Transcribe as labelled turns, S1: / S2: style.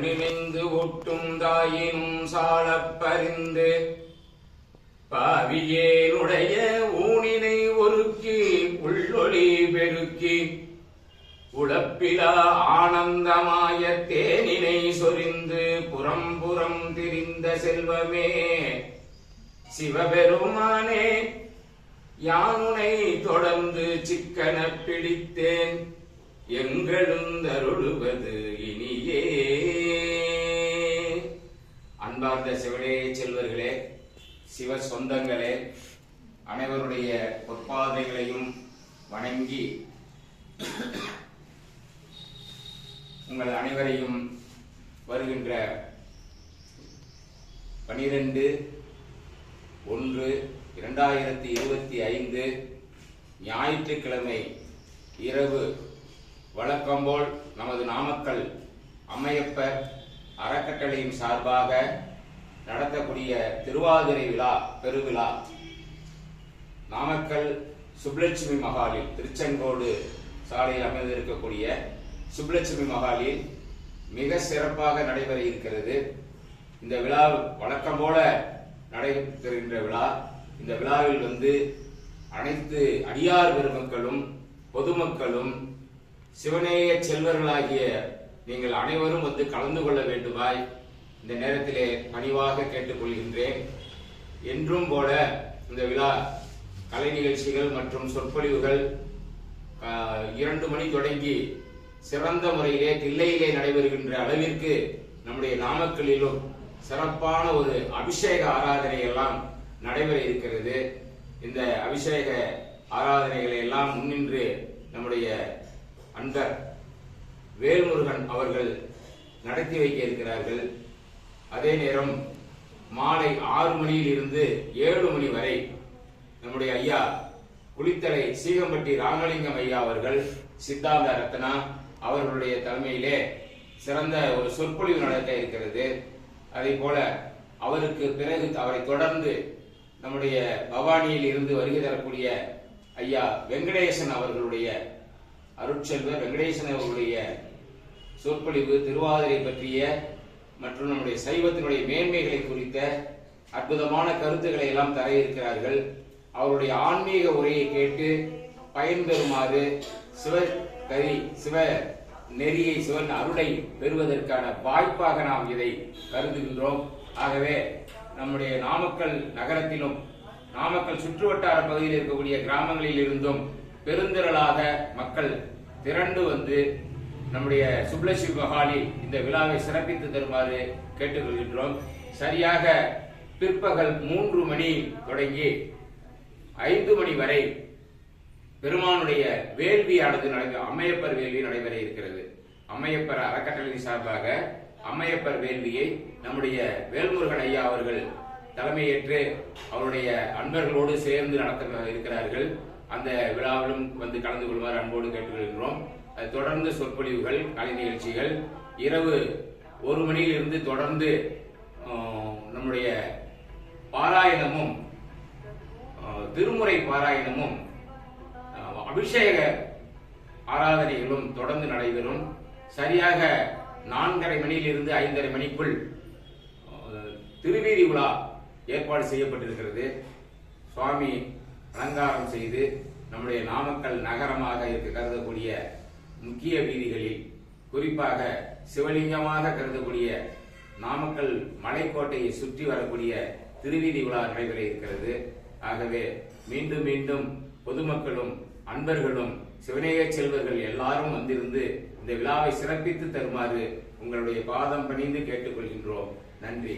S1: நினைந்து ஒட்டும் தாயினும் சாலப் பரிந்து பாவியேனுடைய ஊனினை ஒருக்கி உள்ளொளி பெருக்கி உழப்பிலா ஆனந்தமாய தேனினை சொரிந்து புறம் திரிந்த செல்வமே சிவபெருமானே யானுனை தொடர்ந்து சிக்கன பிடித்தேன் எங்களுந்தருளுவது இனியே. அன்பார்ந்த சிவனே செல்வர்களே, சிவ சொந்தங்களே, அனைவருடைய பொற்பாதைகளையும் வணங்கி உங்கள் அனைவரையும் வருகின்ற 12/1/2025 ஞாயிற்றுக்கிழமை இரவு வழக்கம்போல் நமது நாமக்கல் அம்மையப்பர் அறக்கட்டளையின் சார்பாக நடத்தக்கூடிய திருவாதிரை விழா பெருவிழா நாமக்கல் சுப்லட்சுமி மகாலில், திருச்செங்கோடு சாலையில் அமைந்திருக்கக்கூடிய சுப்லட்சுமி மகாலில் மிக சிறப்பாக நடைபெற இருக்கிறது. இந்த விழா வழக்கம் போல நடைபெறுகின்ற விழா. இந்த விழாவில் அனைத்து அடியார் பெருமக்களும் பொதுமக்களும் சிவநேய செல்வர்களாகிய நீங்கள் அனைவரும் கலந்து கொள்ள வேண்டுமாய் இந்த நேரத்திலே பணிவாக கேட்டுக்கொள்கின்றேன். என்றும் போல இந்த விழா கலை நிகழ்ச்சிகள் மற்றும் சொற்பொழிவுகள் 2 மணி தொடங்கி சிறந்த முறையிலே தில்லையிலே நடைபெறுகின்ற அளவிற்கு நம்முடைய நாமக்கல்லிலும் சிறப்பான ஒரு அபிஷேக ஆராதனை எல்லாம் நடைபெற இருக்கிறது. இந்த அபிஷேக ஆராதனைகளை எல்லாம் முன்னின்று நம்முடைய அன்பர் வேல்முருகன் அவர்கள் நடத்தி வைக்க இருக்கிறார்கள். அதே நேரம் மாலை 6 மணியில் இருந்து 7 மணி வரை நம்முடைய ஐயா குளித்தலை சீகம்பட்டி ராமலிங்கம் ஐயா அவர்கள் சித்தாந்த ரத்னா அவர்களுடைய தலைமையிலே சிறந்த ஒரு சொற்பொழிவு நடக்க இருக்கிறது. அதே போல அவருக்கு பிறகு அவரை தொடர்ந்து நம்முடைய பவானியில் இருந்து வருகை தரக்கூடிய ஐயா வெங்கடேசன் அவர்களுடைய அருட்செல்வர் வெங்கடேசன் அவர்களுடைய சொற்பொழிவு திருவாதிரை பற்றிய மற்றும் நம்முடைய சைவத்தினுடைய மேன்மைகளை குறித்த அற்புதமான கருத்துக்களை எல்லாம் தர இருக்கிறார்கள். அவருடைய ஆன்மீக உரையை கேட்டு பயன்பெறுமாறு சிவ நெறியை சிவன் அருளை பெறுவதற்கான வாய்ப்பாக நாம் இதை கருதுகின்றோம். ஆகவே நம்முடைய நாமக்கல் நகரத்திலும் நாமக்கல் சுற்றுவட்டார பகுதியில் இருக்கக்கூடிய கிராமங்களில் இருந்தும் பெருந்திரளாக மக்கள் திரண்டு நம்முடைய சுப்லட்சுமி மகாலில் இந்த விழாவை சிறப்பித்து தருமாறு கேட்டுக்கொள்கின்றோம். சரியாக பிற்பகல் 3 மணி தொடங்கி 5 மணி வரை பெருமானுடைய வேள்வியானது அம்மையப்பர் வேள்வி நடைபெற இருக்கிறது. அம்மையப்பர் அறக்கட்டளை சார்பாக அம்மையப்பர் வேள்வியை நம்முடைய வேல்முருகன் ஐயா அவர்கள் தலைமையேற்று அவருடைய அன்பர்களோடு சேர்ந்து நடத்த இருக்கிறார்கள். அந்த விழாவிலும் கலந்து கொள்வார் அன்போடு கேட்டுக்கொள்கிறோம். அதை தொடர்ந்து சொற்பொழிவுகள் கலை நிகழ்ச்சிகள் இரவு 1 மணியில் இருந்து தொடர்ந்து நம்முடைய பாராயணமும் திருமுறை பாராயணமும் அபிஷேக ஆராதனைகளும் தொடர்ந்து நடைபெறும். சரியாக 4:30 மணியில் இருந்து 5:30 மணிக்குள் திருவீதி விழா ஏற்பாடு செய்யப்பட்டிருக்கிறது. சுவாமி அலங்காரம் செய்து நம்முடைய நாமக்கல் நகரமாக கருதக்கூடிய முக்கிய வீதிகளில் குறிப்பாக சிவலிங்கமாக கருதக்கூடிய நாமக்கல் மலைக்கோட்டையை சுற்றி வரக்கூடிய திருவீதி விழா நடைபெற இருக்கிறது. ஆகவே மீண்டும் மீண்டும் பொதுமக்களும் அன்பர்களும் சிவநேய செல்வர்கள் எல்லாரும் வந்திருந்து இந்த விழாவை சிறப்பித்து தருமாறு உங்களுடைய பாதம் பணிந்து கேட்டுக்கொள்கின்றோம். நன்றி.